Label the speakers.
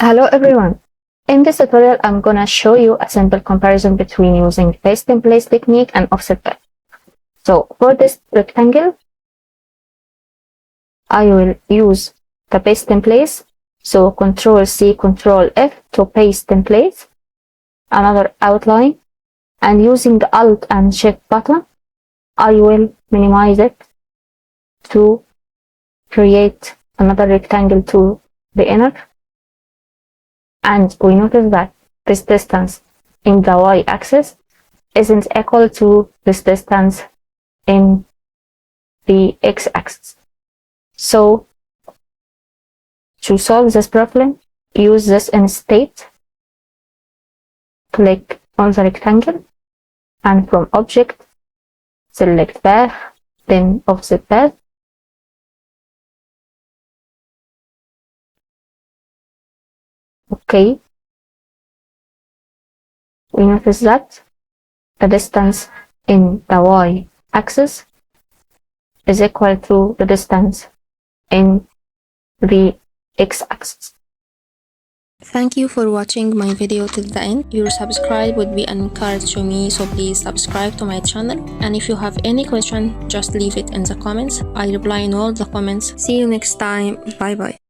Speaker 1: Hello everyone. In this tutorial, I'm gonna show you a simple comparison between using paste in place technique and offset path. So for this rectangle, I will use the paste in place. So Ctrl C, Ctrl F to paste in place another outline, and using the Alt and Shift button, I will minimize it to create another rectangle to the inner. And we notice that this distance in the y-axis isn't equal to this distance in the x-axis. So to solve this problem, use this instead. Click on the rectangle and from Object, select Path, then Offset Path. Okay. We notice that the distance in the y-axis is equal to the distance in the x-axis.
Speaker 2: Thank you for watching my video till the end. Your subscribe would be an encouragement to me, so please subscribe to my channel. And if you have any question, just leave it in the comments. I reply in all the comments. See you next time. Bye bye.